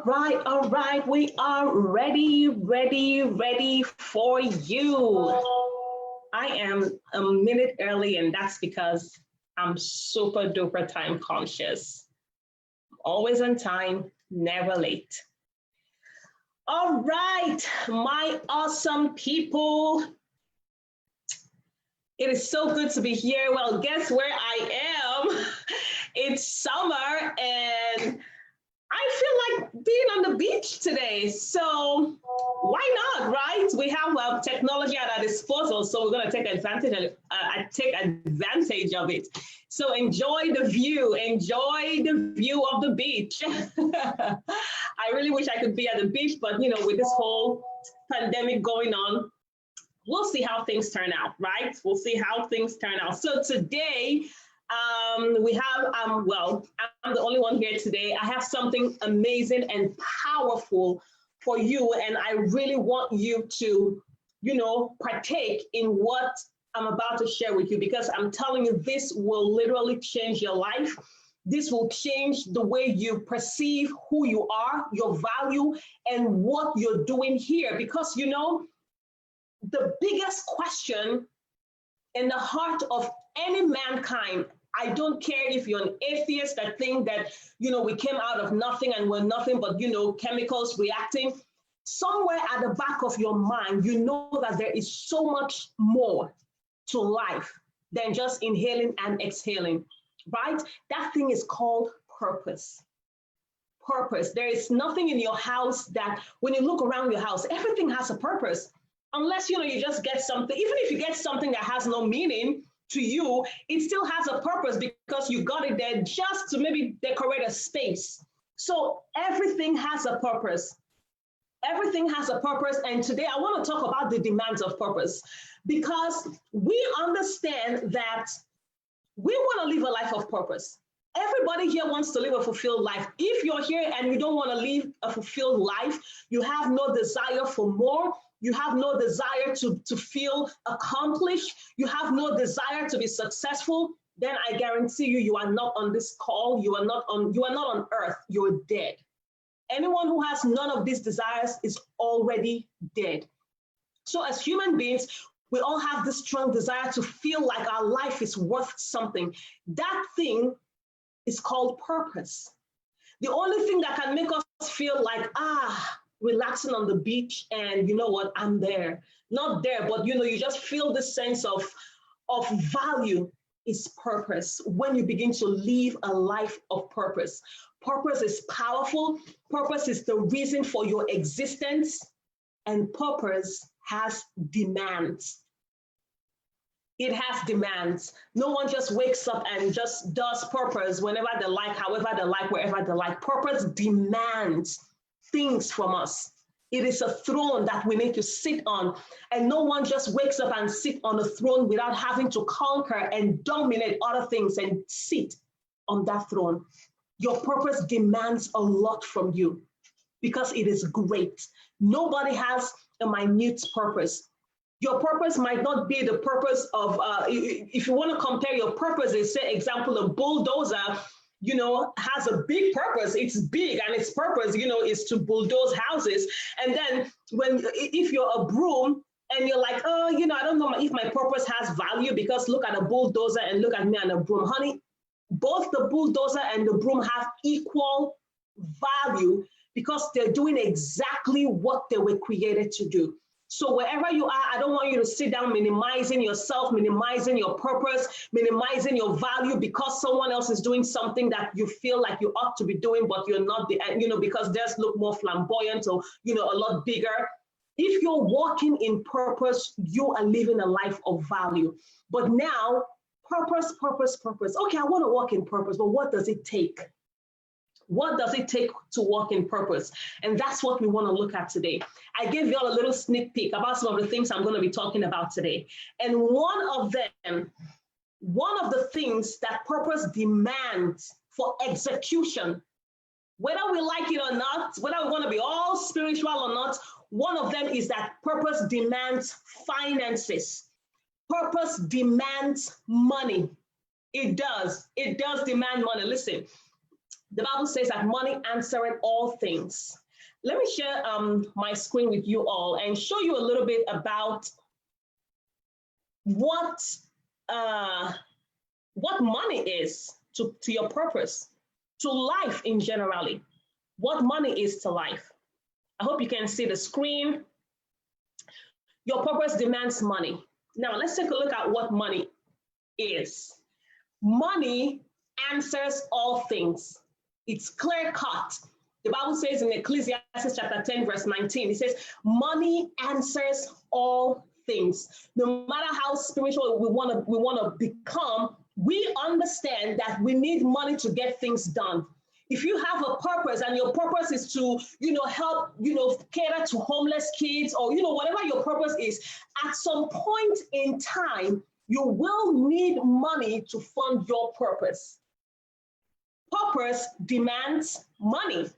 All right. We are ready for you. I am a minute early, and that's because I'm super duper time conscious. Always on time, never late. All right, my awesome people. It is so good to be here. Well, guess where I am? It's summer, and I feel like being on the beach today. So why not, right? We have technology at our disposal, so we're going to take advantage of it. So enjoy the view of the beach. I really wish I could be at the beach, but with this whole pandemic going on, we'll see how things turn out, right? We'll see how things turn out. So today, we have, well, I'm the only one here today. I have something amazing and powerful for you, and I really want you to, partake in what I'm about to share with you, because I'm telling you, this will literally change your life. This will change the way you perceive who you are, your value, and what you're doing here. Because, the biggest question in the heart of any mankind, I don't care if you're an atheist that think that, we came out of nothing and we're nothing but, chemicals reacting. Somewhere at the back of your mind, you know that there is so much more to life than just inhaling and exhaling, right? That thing is called purpose. Purpose. There is nothing in your house that when you look around your house, everything has a purpose. Unless, you just get something, even if you get something that has no meaning to you, it still has a purpose because you got it there just to maybe decorate a space. So everything has a purpose. Everything has a purpose. And today I want to talk about the demands of purpose, because we understand that we want to live a life of purpose. Everybody here wants to live a fulfilled life. If you're here and you don't want to live a fulfilled life, you have no desire for more, you have no desire to feel accomplished, you have no desire to be successful, then I guarantee you, you are not on this call, you are not on earth, you're dead. Anyone who has none of these desires is already dead. So as human beings, we all have this strong desire to feel like our life is worth something. That thing is called purpose. The only thing that can make us feel like, relaxing on the beach and you know what, I'm there. Not there, but you just feel the sense of value is purpose. When you begin to live a life of purpose. Purpose is powerful. Purpose is the reason for your existence, and purpose has demands. It has demands. No one just wakes up and just does purpose whenever they like, however they like, wherever they like. Purpose demands things from us. It is a throne that we need to sit on, and no one just wakes up and sit on a throne without having to conquer and dominate other things and sit on that throne. Your purpose demands a lot from you because it is great. Nobody has a minute purpose. Your purpose might not be the purpose of, if you want to compare your purpose, say example, a bulldozer, has a big purpose. It's big, and its purpose, is to bulldoze houses. And then if you're a broom and you're like, I don't know if my purpose has value, because look at a bulldozer and look at me and a broom. Honey, both the bulldozer and the broom have equal value because they're doing exactly what they were created to do. So wherever you are, I don't want you to sit down minimizing yourself, minimizing your purpose, minimizing your value because someone else is doing something that you feel like you ought to be doing, but you're not, because theirs look more flamboyant or, a lot bigger. If you're walking in purpose, you are living a life of value. But now, purpose. Okay, I want to walk in purpose, but what does it take? What does it take to walk in purpose? And that's what we want to look at today. I gave you all a little sneak peek about some of the things I'm going to be talking about today. And one of the things that purpose demands for execution, whether we like it or not, whether we want to be all spiritual or not, one of them is that purpose demands finances. Purpose demands money. It does demand money. Listen. The Bible says that money answereth all things. Let me share my screen with you all and show you a little bit about what money is to your purpose, to life in generally. What money is to life. I hope you can see the screen. Your purpose demands money. Now let's take a look at what money is. Money answers all things. It's clear cut. The Bible says in Ecclesiastes chapter 10, verse 19, it says, money answers all things. No matter how spiritual we want to become, we understand that we need money to get things done. If you have a purpose and your purpose is to, help, cater to homeless kids or, whatever your purpose is, at some point in time, you will need money to fund your purpose. Purpose demands money.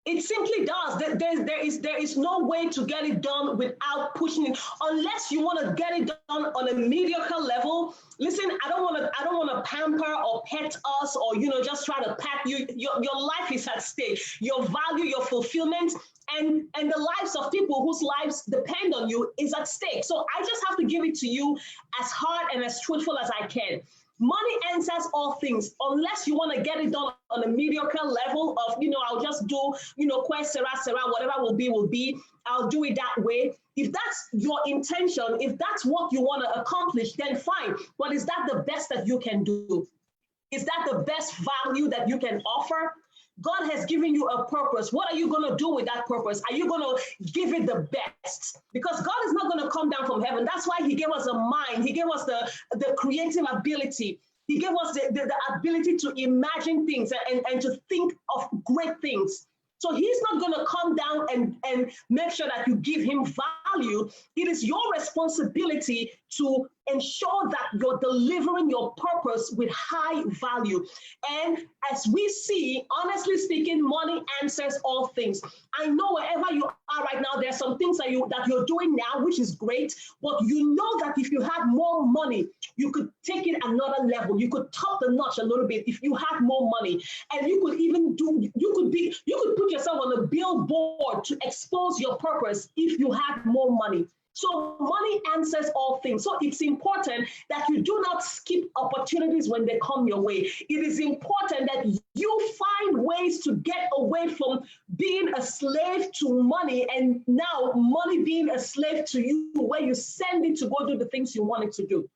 It simply does. There is no way to get it done without pushing it, unless you want to get it done on a mediocre level. Listen, I don't want to pamper or pet us or just try to pat you. Your life is at stake. Your value, your fulfillment, and the lives of people whose lives depend on you is at stake. So I just have to give it to you as hard and as truthful as I can. Money answers all things, unless you want to get it done on a mediocre level of, I'll just do, whatever will be, I'll do it that way. If that's your intention, if that's what you want to accomplish, then fine. But is that the best that you can do? Is that the best value that you can offer? God has given you a purpose. What are you going to do with that purpose? Are you going to give it the best? Because God is not going to come down from heaven. That's why he gave us a mind. He gave us the creative ability. He gave us the ability to imagine things and to think of great things. So he's not going to come down and make sure that you give him value. It is your responsibility to ensure that you're delivering your purpose with high value. And as we see, honestly speaking, money answers all things. I know wherever you are right now, there's some things that you're doing now, which is great, but you know that if you had more money, you could take it another level. You could top the notch a little bit if you had more money. And you could even you could put yourself on a billboard to expose your purpose if you had more money. So money answers all things. So it's important that you do not skip opportunities when they come your way. It is important that you find ways to get away from being a slave to money and now money being a slave to you, where you send it to go do the things you want it to do.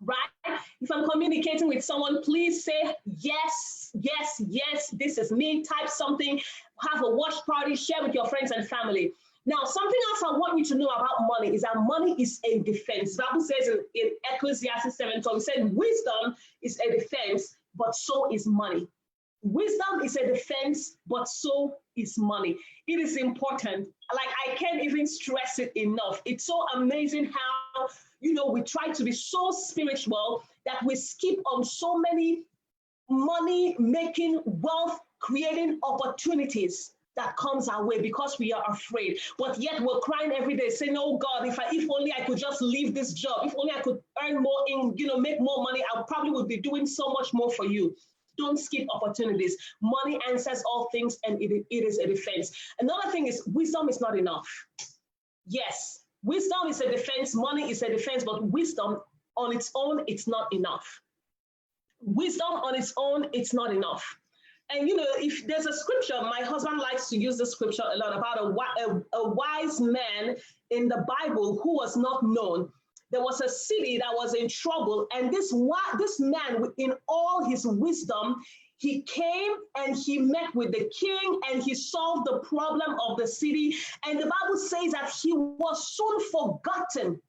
Right? If I'm communicating with someone, please say yes, yes, yes, this is me. Type something, have a watch party, share with your friends and family. Now, something else I want you to know about money is that money is a defense. The Bible says in Ecclesiastes 7:12, it said, wisdom is a defense, but so is money. Wisdom is a defense, but so is money. It is important. Like, I can't even stress it enough. It's so amazing how, we try to be so spiritual that we skip on so many money-making, wealth-creating opportunities that comes our way because we are afraid. But yet we're crying every day saying, oh God, if only I could just leave this job, if only I could earn more, make more money, I probably would be doing so much more for you. Don't skip opportunities. Money answers all things, and it is a defense. Another thing is wisdom is not enough. Yes, wisdom is a defense, money is a defense, but wisdom on its own, it's not enough. Wisdom on its own, it's not enough. And if there's a scripture, my husband likes to use the scripture a lot about a wise man in the Bible who was not known. There was a city that was in trouble, and this man, in all his wisdom, he came and he met with the king and he solved the problem of the city. And the Bible says that he was soon forgotten.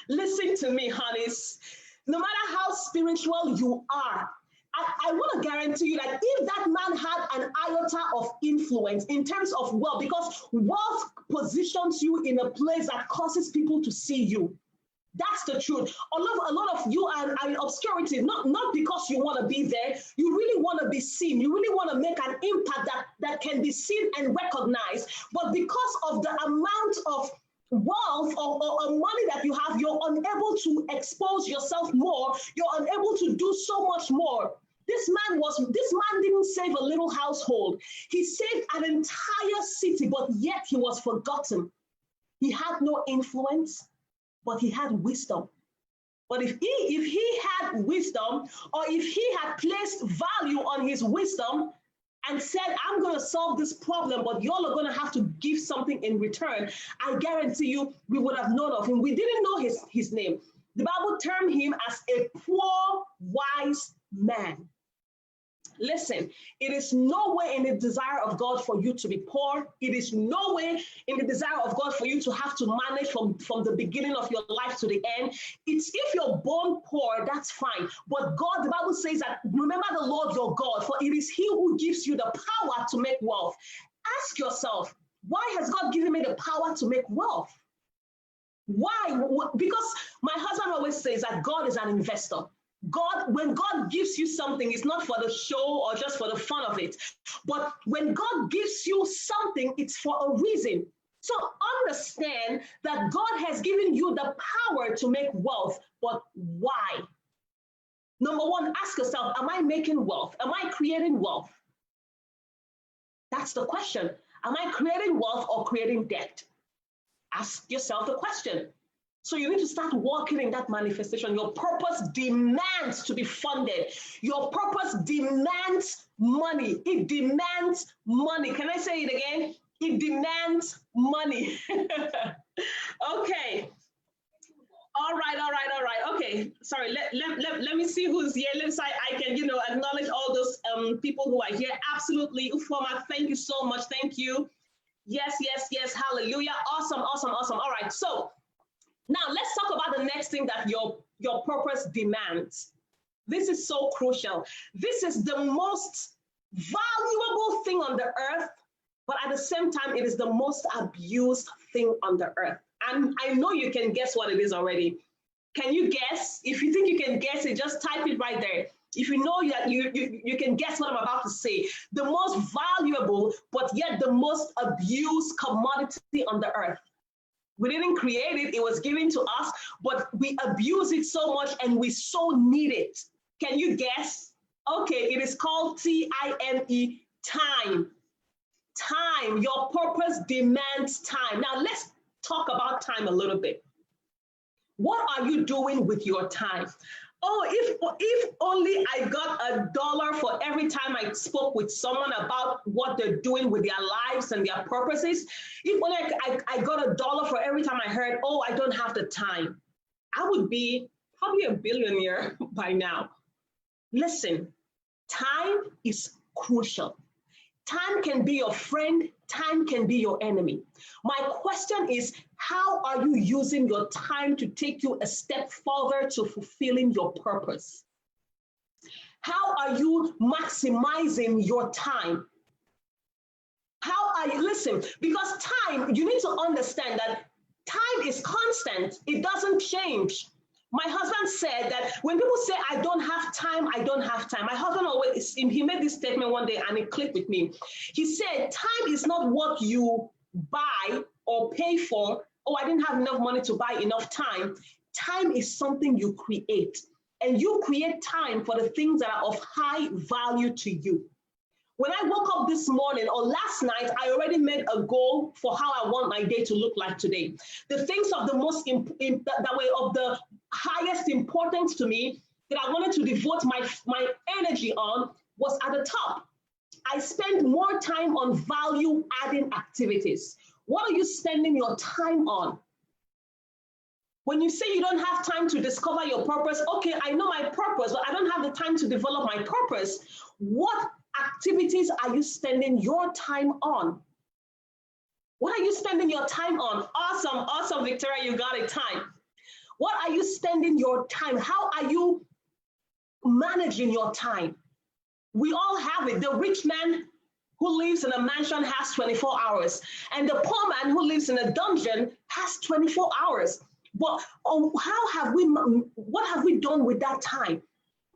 Listen to me, honeys. No matter how spiritual you are, I want to guarantee you that if that man had an iota of influence in terms of wealth, because wealth positions you in a place that causes people to see you. That's the truth. A lot of you are in obscurity, not because you want to be there. You really want to be seen. You really want to make an impact that can be seen and recognized. But because of the amount of wealth or money that you have, you're unable to expose yourself more. You're unable to do so much more. This man didn't save a little household. He saved an entire city, but yet he was forgotten. He had no influence, but he had wisdom. But if he had wisdom, or if he had placed value on his wisdom and said, I'm going to solve this problem, but y'all are going to have to give something in return, I guarantee you we would have known of him. We didn't know his name. The Bible termed him as a poor, wise man. Listen, it is nowhere in the desire of God for you to be poor. It is nowhere in the desire of God for you to have to manage from the beginning of your life to the end. It's if you're born poor, that's fine. But God, the Bible says that remember the Lord your God, for it is he who gives you the power to make wealth. Ask yourself, why has God given me the power to make wealth? Why? Because my husband always says that God is an investor. When God gives you something, it's not for the show or just for the fun of it. But when God gives you something, it's for a reason. So understand that God has given you the power to make wealth, but why? Number one, ask yourself, am I making wealth? Am I creating wealth? That's the question. Am I creating wealth or creating debt? Ask yourself the question. So you need to start walking in that manifestation. Your purpose demands to be funded. Your purpose demands money. It demands money. Can I say it again? It demands money. Okay. All right. Okay. Sorry. Let me see who's here. I can, acknowledge all those people who are here. Absolutely. Ufoma, thank you so much. Thank you. Yes. Hallelujah. Awesome. All right. So now let's talk about the next thing that your purpose demands. This is so crucial. This is the most valuable thing on the earth, but at the same time, it is the most abused thing on the earth. And I know you can guess what it is already. Can you guess? If you think you can guess it, just type it right there. If you know that you can guess what I'm about to say. The most valuable, but yet the most abused commodity on the earth. We didn't create it, it was given to us, but we abuse it so much and we so need it. Can you guess? Okay, it is called T-I-M-E, time. Time, your purpose demands time. Now let's talk about time a little bit. What are you doing with your time? Oh, if only I got $1 for every time I spoke with someone about what they're doing with their lives and their purposes. If only I got $1 for every time I heard, oh, I don't have the time. I would be probably a billionaire by now. Listen, time is crucial. Time can be your friend, time can be your enemy. My question is, how are you using your time to take you a step further to fulfilling your purpose? How are you maximizing your time? How are you, listen, because time, you need to understand that time is constant, it doesn't change. My husband said that when people say, I don't have time, I don't have time. My husband always, he made this statement one day and it clicked with me. He said, time is not what you buy or pay for. Oh, I didn't have enough money to buy enough time. Time is something you create. And you create time for the things that are of high value to you. When I woke up this morning or last night, I already made a goal for how I want my day to look like today. The things of the most that were of the highest importance to me that I wanted to devote my energy on was at the top. I spend more time on value-adding activities. What are you spending your time on? When you say you don't have time to discover your purpose, okay, I know my purpose, but I don't have the time to develop my purpose. What activities are you spending your time on? What are you spending your time on? Awesome, Victoria, you got it, time. What are you spending your time? How are you managing your time? We all have it. The rich man who lives in a mansion has 24 hours, and the poor man who lives in a dungeon has 24 hours. But what have we done with that time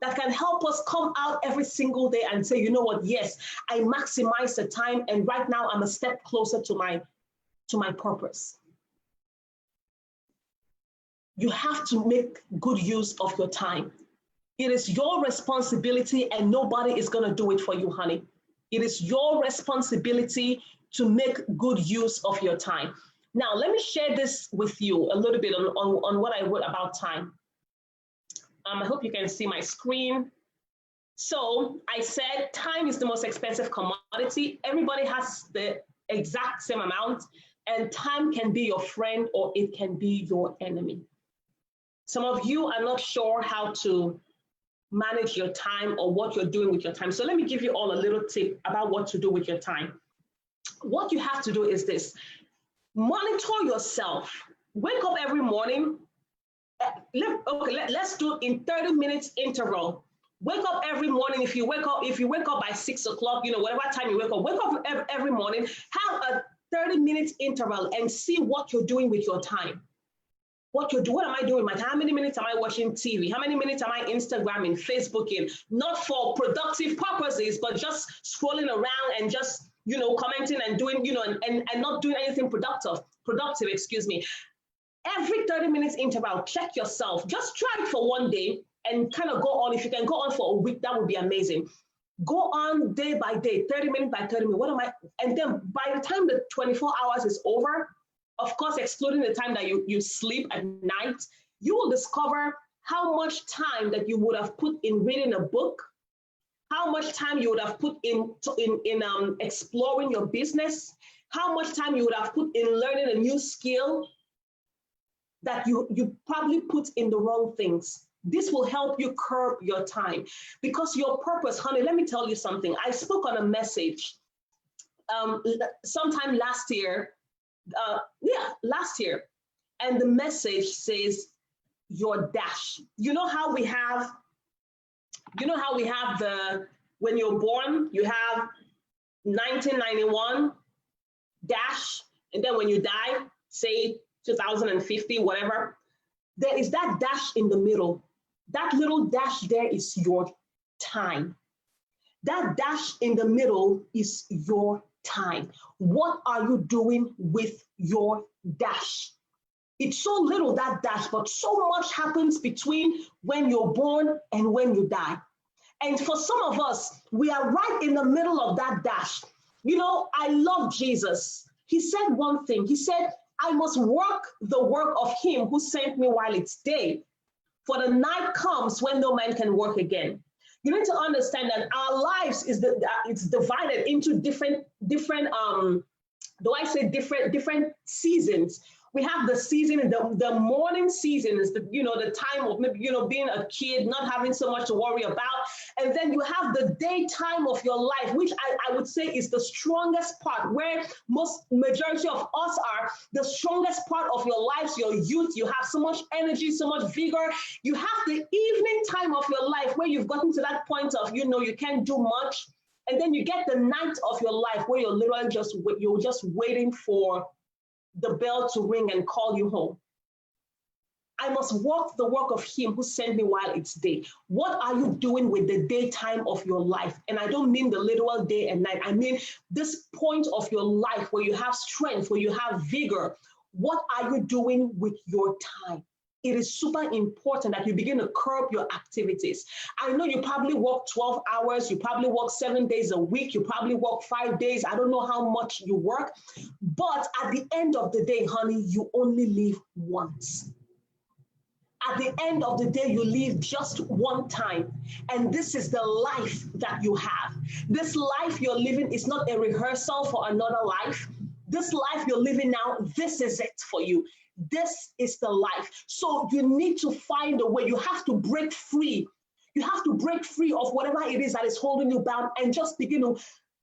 that can help us come out every single day and say, you know what, yes, I maximize the time, and right now I'm a step closer to my purpose. You have to make good use of your time. It is your responsibility, and nobody is going to do it for you, honey. It is your responsibility to make good use of your time. Now, let me share this with you a little bit on what I wrote about time. I hope you can see my screen. So I said time is the most expensive commodity. Everybody has the exact same amount, and time can be your friend or it can be your enemy. Some of you are not sure how to manage your time or what you're doing with your time. So let me give you all a little tip about what to do with your time. What you have to do is this: monitor yourself. Wake up every morning. Let's do it in 30 minutes interval. Wake up every morning. If you wake up by 6 o'clock, whatever time you wake up every morning, have a 30 minutes interval and see what you're doing with your time. What am I doing with my time? How many minutes am I watching TV? How many minutes am I Instagramming, Facebooking? Not for productive purposes, but just scrolling around and just, commenting and doing, and not doing anything productive, excuse me. Every 30 minutes interval, check yourself. Just try it for one day and kind of go on. If you can go on for a week, that would be amazing. Go on day by day, 30 minutes by 30 minutes. And then by the time the 24 hours is over, of course, excluding the time that you sleep at night, you will discover how much time that you would have put in reading a book, how much time you would have put in exploring your business, how much time you would have put in learning a new skill that you probably put in the wrong things. This will help you curb your time, because your purpose, honey, let me tell you something. I spoke on a message sometime last year, and the message says your dash. You know how we have when you're born, you have 1991 dash, and then when you die, say 2050, whatever, there is that dash in the middle. That little dash there is your time. That dash in the middle is your time. What are you doing with your dash? It's so little, that dash, but so much happens between when you're born and when you die. And for some of us, we are right in the middle of that dash. I love Jesus. He said one thing. He said, I must work the work of him who sent me while it's day, for the night comes when no man can work again. You need to understand that our lives it's divided into different seasons. We have the season, the morning season is the time of maybe, being a kid, not having so much to worry about. And then you have the daytime of your life, which I would say is the strongest part, where majority of us are. The strongest part of your lives, your youth, you have so much energy, so much vigor. You have the evening time of your life where you've gotten to that point of, you can't do much. And then you get the night of your life where you're literally just waiting for the bell to ring and call you home. I must walk the work of him who sent me while it's day. What are you doing with the daytime of your life? And I don't mean the literal day and night. I mean this point of your life where you have strength, where you have vigor. What are you doing with your time? It is super important that you begin to curb your activities. I know you probably work 12 hours, you probably work 7 days a week, you probably work 5 days. I don't know how much you work, but at the end of the day, honey, you only live once. At the end of the day, you live just one time. And this is the life that you have. This life you're living is not a rehearsal for another life. This life you're living now, this is it for you. This is the life. So you need to find a way. You have to break free. You have to break free of whatever it is that is holding you down and just begin to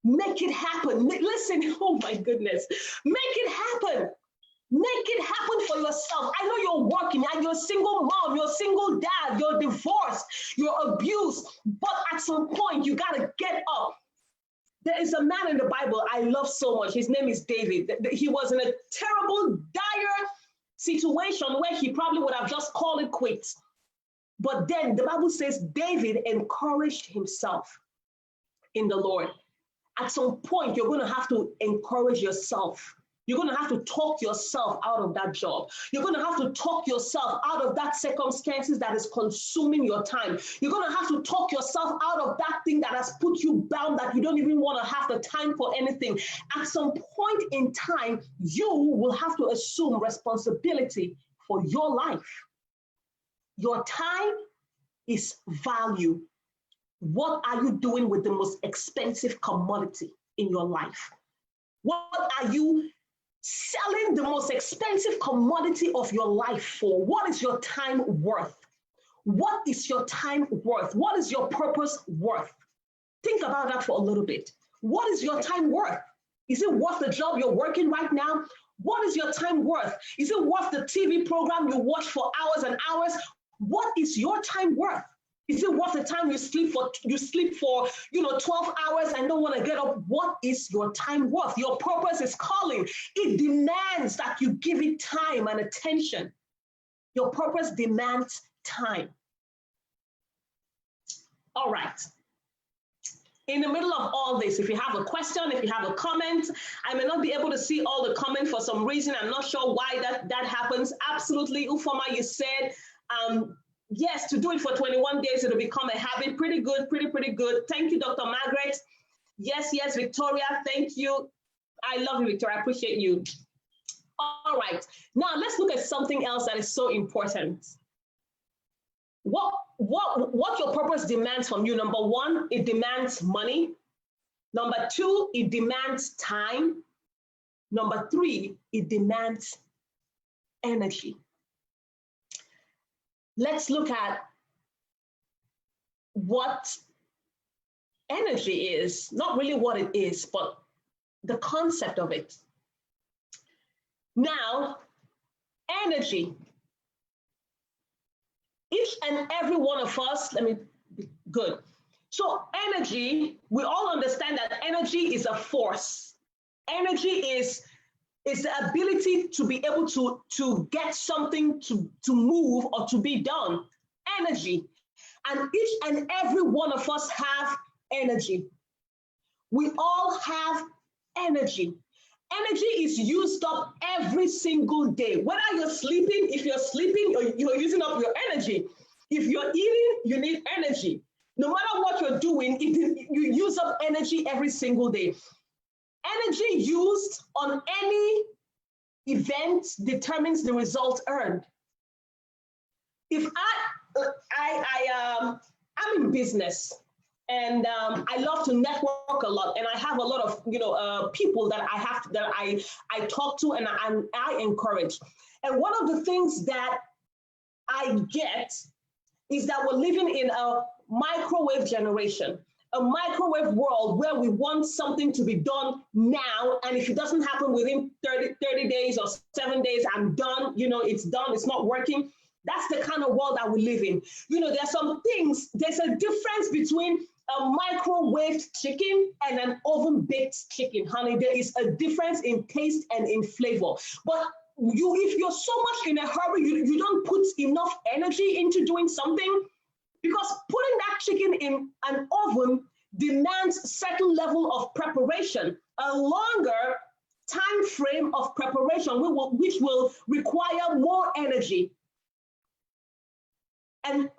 make it happen. Listen, oh my goodness. Make it happen. Make it happen for yourself. I know you're working and you're a single mom, you're a single dad, you're divorced, you're abused, but at some point you got to get up. There is a man in the Bible I love so much. His name is David. He was in a terrible, dire situation where he probably would have just called it quits. But then the Bible says David encouraged himself in the Lord. At some point, you're going to have to encourage yourself You're going to have to talk yourself out of that job. You're going to have to talk yourself out of that circumstances that is consuming your time. You're going to have to talk yourself out of that thing that has put you bound, that you don't even want to have the time for anything. At some point in time, you will have to assume responsibility for your life. Your time is value. What are you doing with the most expensive commodity in your life? What are you selling the most expensive commodity of your life for? What is your time worth? What is your time worth? What is your purpose worth? Think about that for a little bit. What is your time worth? Is it worth the job you're working right now? What is your time worth? Is it worth the TV program you watch for hours and hours? What is your time worth? Is it worth the time you sleep for 12 hours and don't want to get up? What is your time worth? Your purpose is calling. It demands that you give it time and attention. Your purpose demands time. All right. In the middle of all this, if you have a question, if you have a comment, I may not be able to see all the comments for some reason. I'm not sure why that happens. Absolutely, Ufoma, you said, yes, to do it for 21 days, it'll become a habit. Pretty good, pretty good. Thank you, Dr. Margaret. Yes, Victoria, thank you. I love you, Victoria, I appreciate you. All right, now let's look at something else that is so important. What your purpose demands from you. Number one, it demands money. Number two, it demands time. Number three, it demands energy. Let's look at what energy is, not really what it is, but the concept of it. Now, energy. Each and every one of us, good. So energy, we all understand that energy is a force. Energy is the ability to be able to get something to move or to be done. Energy. And each and every one of us have energy. We all have energy. Energy is used up every single day. Whether you're sleeping, if you're sleeping, you're using up your energy. If you're eating, you need energy. No matter what you're doing, you use up energy every single day. Energy used on any event determines the result earned. If I'm in business, and I love to network a lot, and I have a lot of people that I talk to and I encourage. And one of the things that I get is that we're living in a microwave generation, a microwave world where we want something to be done now, and if it doesn't happen within 30 days or 7 days, I'm done. It's done. It's not working. That's the kind of world that we live in. There's some things. There's a difference between a microwaved chicken and an oven-baked chicken, honey. There is a difference in taste and in flavor. But if you're so much in a hurry, you don't put enough energy into doing something, because putting that chicken in an oven demands a certain level of preparation, a longer time frame of preparation, which will require more energy. And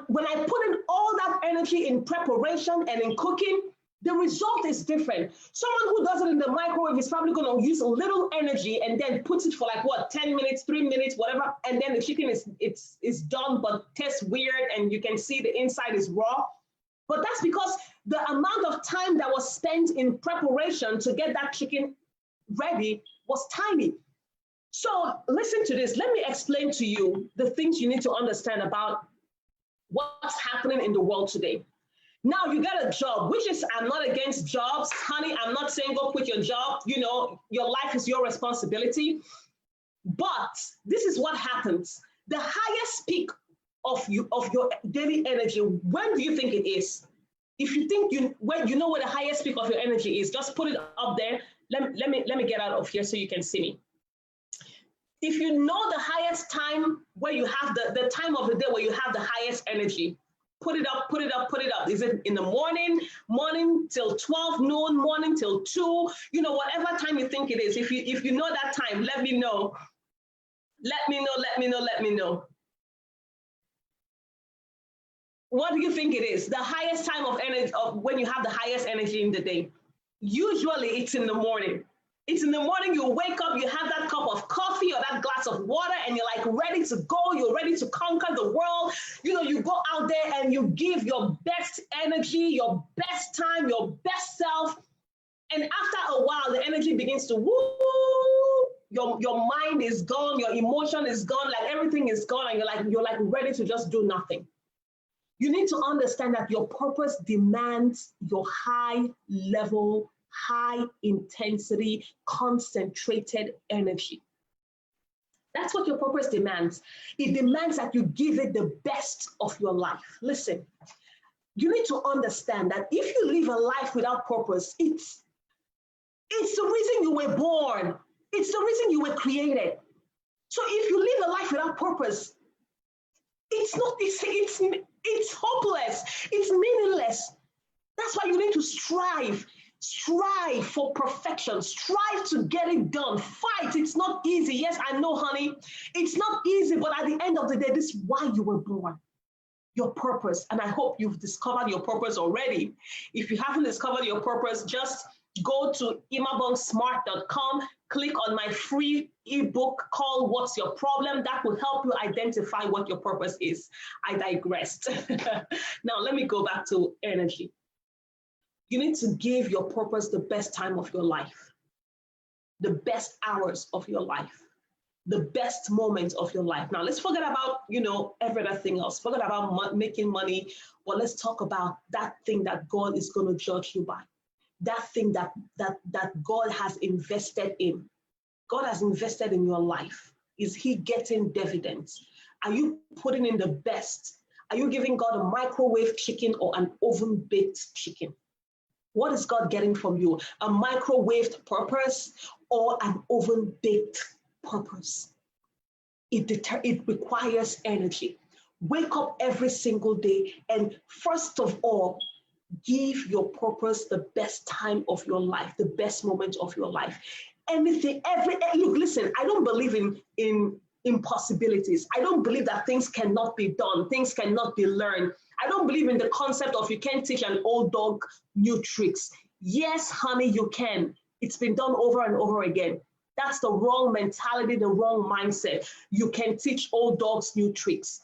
when I put in all that energy in preparation and in cooking, the result is different. Someone who does it in the microwave is probably going to use a little energy and then puts it for 10 minutes, 3 minutes, whatever, and then the chicken is done but tastes weird and you can see the inside is raw. But that's because the amount of time that was spent in preparation to get that chicken ready was tiny. So listen to this. Let me explain to you the things you need to understand about what's happening in the world today. Now you got a job, which is, I'm not against jobs, honey. I'm not saying go quit your job. Your life is your responsibility. But this is what happens. The highest peak of your daily energy, when do you think it is? If you think when you know where the highest peak of your energy is, just put it up there. Let me get out of here so you can see me. If you know the highest time where you have the time of the day where you have the highest energy, Put it up, put it up, put it up. Is it in the morning, morning till 12 noon, morning till 2, you know, whatever time you think it is. If you know that time, let me know. Let me know, let me know, let me know. What do you think it is? The highest time of energy, of when you have the highest energy in the day? Usually it's in the morning. It's in the morning, you wake up, you have that cup of coffee or that glass of water, and you're like ready to go, you're ready to conquer the world. You know, you go out there and you give your best energy, your best time, your best self. And after a while, the energy begins to woo, your mind is gone, your emotion is gone, like everything is gone, and you're like ready to just do nothing. You need to understand that your purpose demands your high level, high intensity, concentrated energy. That's what your purpose demands. It demands that you give it the best of your life. Listen, you need to understand that if you live a life without purpose, it's the reason you were born. It's the reason you were created. So if you live a life without purpose, it's hopeless. It's meaningless. That's why you need to strive for perfection, strive to get it done, fight. It's not easy. Yes, I know, honey, it's not easy, but at the end of the day, this is why you were born, your purpose. And I hope you've discovered your purpose already. If you haven't discovered your purpose, just go to imabongsmart.com, click on my free ebook called What's Your Problem? That will help you identify what your purpose is. I digressed. Now, let me go back to energy. You need to give your purpose the best time of your life, the best hours of your life, the best moments of your life. Now, let's forget about, you know, everything else. Forget about making money, but let's talk about that thing that God is going to judge you by. That thing that God has invested in. God has invested in your life. Is he getting dividends? Are you putting in the best? Are you giving God a microwave chicken or an oven-baked chicken? What is God getting from you? A microwaved purpose or an oven-baked purpose? It requires energy. Wake up every single day and first of all, give your purpose the best time of your life, the best moment of your life. Look, listen, I don't believe in impossibilities. I don't believe that things cannot be done, things cannot be learned. I don't believe in the concept of you can't teach an old dog new tricks. Yes, honey, you can. It's been done over and over again. That's the wrong mentality, the wrong mindset. You can teach old dogs new tricks.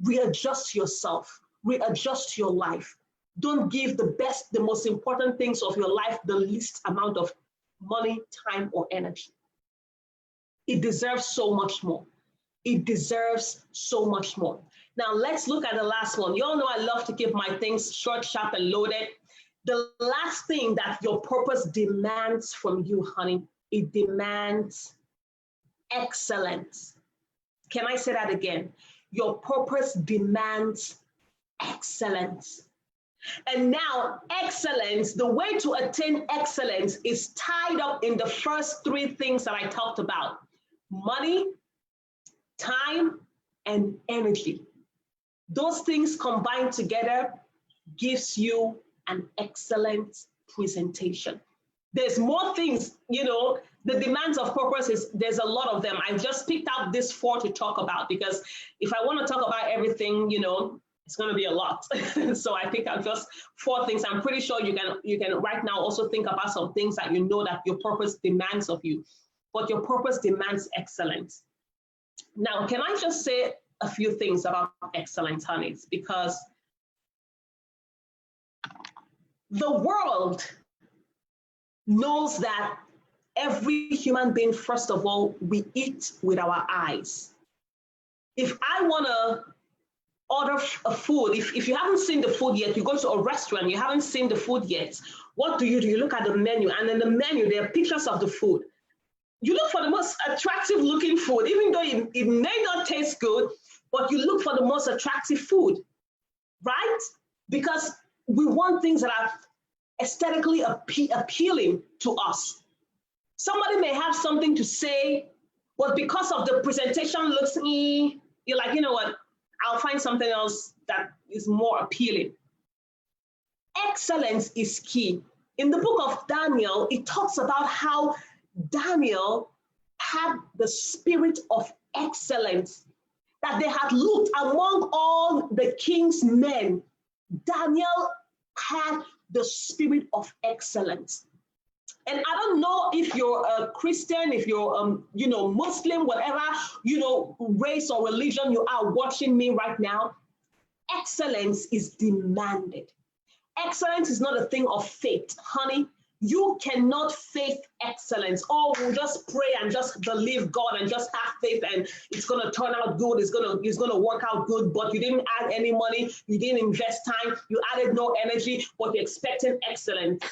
Readjust yourself, readjust your life. Don't give the best, the most important things of your life the least amount of money, time, or energy. It deserves so much more. It deserves so much more. Now let's look at the last one. You all know I love to keep my things short, sharp, and loaded. The last thing that your purpose demands from you, honey, it demands excellence. Can I say that again? Your purpose demands excellence. And now excellence, the way to attain excellence is tied up in the first three things that I talked about: money, time, and energy. Those things combined together gives you an excellent presentation. There's more things, you know, the demands of purpose there's a lot of them. I just picked out this 4 to talk about because if I want to talk about everything, you know, it's going to be a lot. So I think I've just 4 things. I'm pretty sure you can right now also think about some things that you know that your purpose demands of you, but your purpose demands excellence. Now, can I just say a few things about excellence, honeys? Because the world knows that every human being, first of all, we eat with our eyes. If I want to order a food, if you haven't seen the food yet, you go to a restaurant, you haven't seen the food yet, what do? You look at the menu, and in the menu, there are pictures of the food. You look for the most attractive looking food, even though it may not taste good, but you look for the most attractive food, right? Because we want things that are aesthetically appealing to us. Somebody may have something to say, but because of the presentation looks, you're like, you know what? I'll find something else that is more appealing. Excellence is key. In the book of Daniel, it talks about how Daniel had the spirit of excellence, that they had looked among all the king's men. Daniel had the spirit of excellence. And I don't know if you're a Christian, if you're, Muslim, whatever, race or religion you are watching me right now. Excellence is demanded. Excellence is not a thing of faith, honey. You cannot faith excellence. Oh, we'll just pray and just believe God and just have faith and it's going to turn out good. It's going to work out good, but you didn't add any money. You didn't invest time. You added no energy, but you're expecting excellence.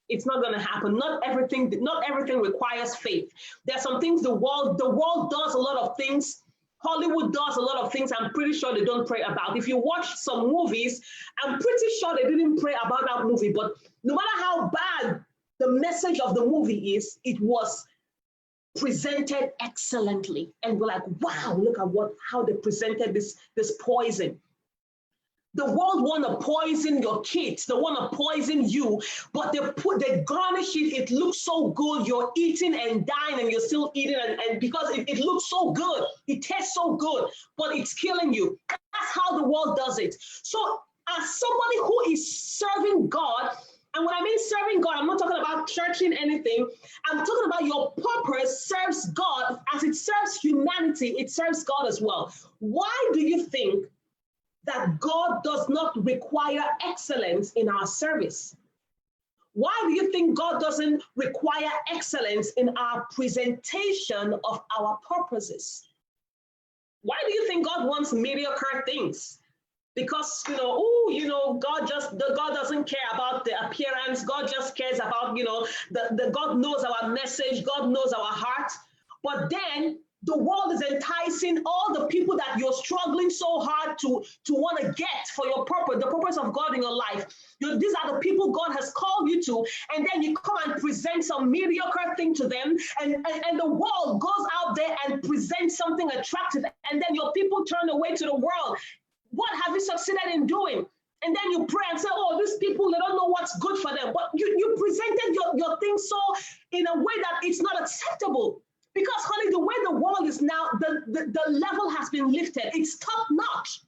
It's not going to happen. Not everything requires faith. There's some things the world does a lot of things. Hollywood does a lot of things I'm pretty sure they don't pray about. If you watch some movies, I'm pretty sure they didn't pray about that movie. But no matter how bad the message of the movie is, it was presented excellently. And we're like, wow, look at how they presented this poison. The world want to poison your kids. They want to poison you, but they garnish it. It looks so good. You're eating and dying and you're still eating. And because it looks so good, it tastes so good, but it's killing you. That's how the world does it. So as somebody who is serving God, and when I mean serving God, I'm not talking about churching anything. I'm talking about your purpose serves God as it serves humanity. It serves God as well. Why do you think that God does not require excellence in our service? Why do you think God doesn't require excellence in our presentation of our purposes? Why do you think God wants mediocre things? Because, God doesn't care about the appearance. God just cares about, God knows our message. God knows our heart. But then the world is enticing all the people that you're struggling so hard to want to get for your purpose, the purpose of God in your life. These are the people God has called you to, and then you come and present some mediocre thing to them, and the world goes out there and presents something attractive, and then your people turn away to the world. What have you succeeded in doing? And then you pray and say, oh, these people, they don't know what's good for them. But you presented your thing so in a way that it's not acceptable. Because, honey, the way the world is now, the level has been lifted. It's top notch.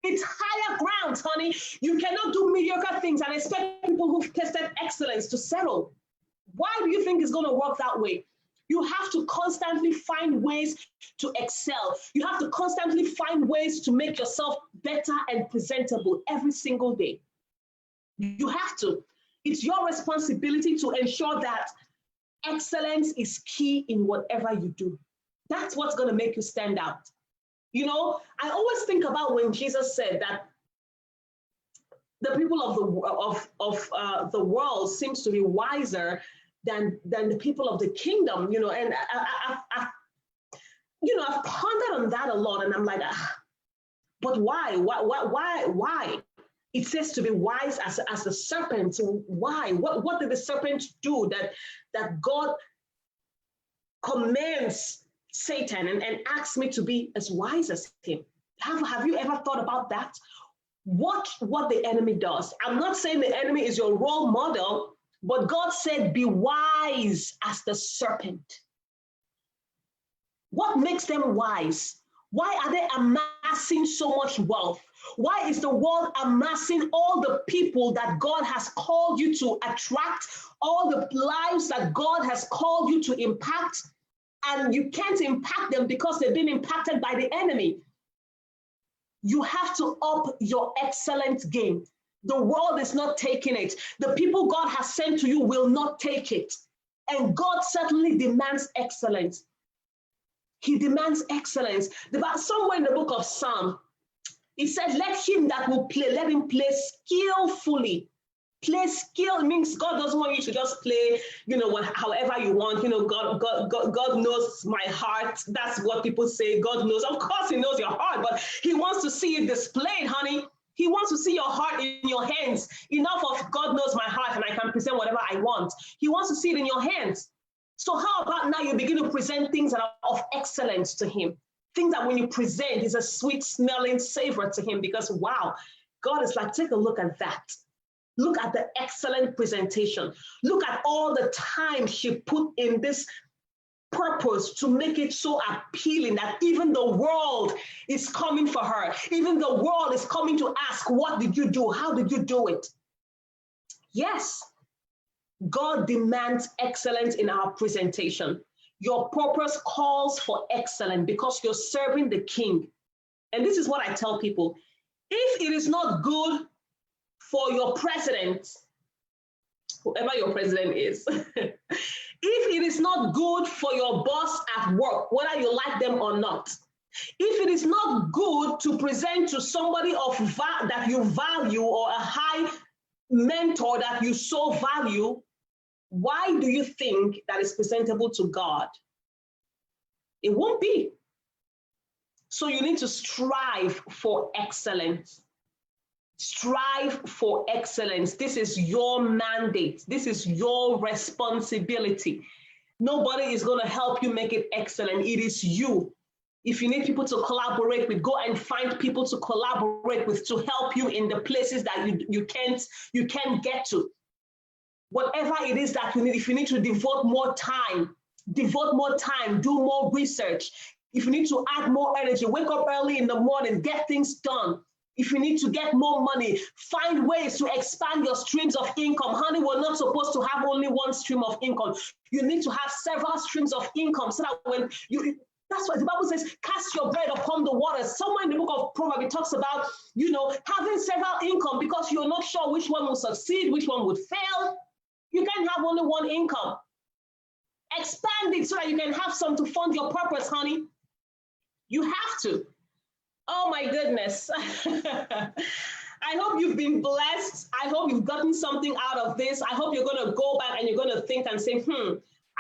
It's higher grounds, honey. You cannot do mediocre things and expect people who've tested excellence to settle. Why do you think it's going to work that way? You have to constantly find ways to excel. You have to constantly find ways to make yourself better and presentable every single day. You have to. It's your responsibility to ensure that excellence is key in whatever you do. That's what's going to make you stand out. I always think about when Jesus said that the people of the world seems to be wiser than the people of the kingdom. And I've pondered on that a lot, and I'm like, but why? Why? It says to be wise as the serpent. So why? What did the serpent do that God commands Satan and asks me to be as wise as him? Have you ever thought about that? What the enemy does. I'm not saying the enemy is your role model, but God said, be wise as the serpent. What makes them wise? Why are they amassing so much wealth? Why is the world amassing all the people that God has called you to attract, all the lives that God has called you to impact, and you can't impact them because they've been impacted by the enemy? You have to up your excellent game. The world is not taking it. The people God has sent to you will not take it. And God certainly demands excellence. He demands excellence. Somewhere in the book of Psalm, it said, let him that will play, let him play skillfully. Play skill means God doesn't want you to just play, however you want. God knows my heart. That's what people say. God knows. Of course, he knows your heart, but he wants to see it displayed, honey. He wants to see your heart in your hands. Enough of God knows my heart and I can present whatever I want. He wants to see it in your hands. So how about now you begin to present things that are of excellence to him? things that when you present is a sweet smelling savor to him, because wow, God is like, take a look at that. Look at the excellent presentation. Look at all the time she put in this purpose to make it so appealing that even the world is coming for her. Even the world is coming to ask, what did you do? How did you do it? Yes, God demands excellence in our presentation. Your purpose calls for excellence because you're serving the King. And this is what I tell people. If it is not good for your president, whoever your president is, if it is not good for your boss at work, whether you like them or not, if it is not good to present to somebody that you value or a high mentor that you so value, why do you think that is presentable to God? It won't be. So you need to strive for excellence. Strive for excellence. This is your mandate. This is your responsibility. Nobody is going to help you make it excellent. It is you. If you need people to collaborate with, go and find people to collaborate with to help you in the places that you can't get to. Whatever it is that you need, if you need to devote more time, do more research. If you need to add more energy, wake up early in the morning, get things done. If you need to get more money, find ways to expand your streams of income. Honey, we're not supposed to have only one stream of income. You need to have several streams of income so that when that's why the Bible says, cast your bread upon the waters. Somewhere in the book of Proverbs, it talks about, having several income because you're not sure which one will succeed, which one would fail. You can't have only one income. Expand it so that you can have some to fund your purpose, honey. You have to. Oh my goodness. I hope you've been blessed. I hope you've gotten something out of this. I hope you're going to go back and you're going to think and say,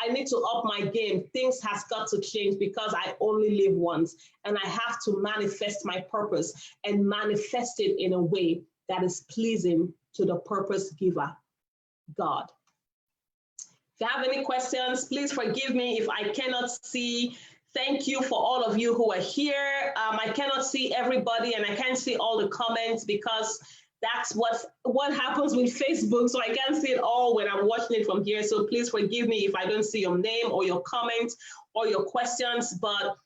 I need to up my game. Things has got to change because I only live once and I have to manifest my purpose and manifest it in a way that is pleasing to the purpose giver, God. If you have any questions, please forgive me if I cannot see. Thank you for all of you who are here. I cannot see everybody and I can't see all the comments because that's what happens with Facebook. So I can't see it all when I'm watching it from here. So please forgive me if I don't see your name or your comments or your questions. But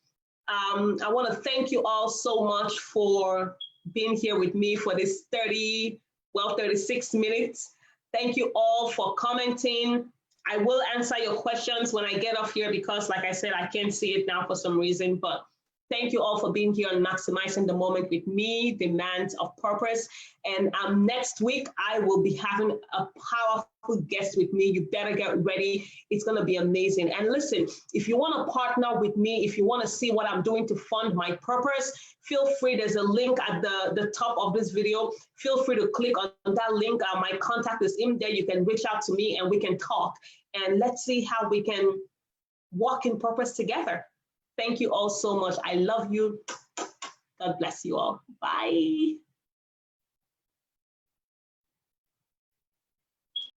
I want to thank you all so much for being here with me for this 36 minutes. Thank you all for commenting. I will answer your questions when I get off here because, like I said, I can't see it now for some reason. But thank you all for being here and maximizing the moment with me, Demands of Purpose. And next week, I will be having a powerful guest with me. You better get ready. It's going to be amazing. And listen, if you want to partner with me, if you want to see what I'm doing to fund my purpose, feel free. There's a link at the top of this video. Feel free to click on that link. My contact is in there. You can reach out to me and we can talk. And let's see how we can walk in purpose together. Thank you all so much. I love you. God bless you all. Bye.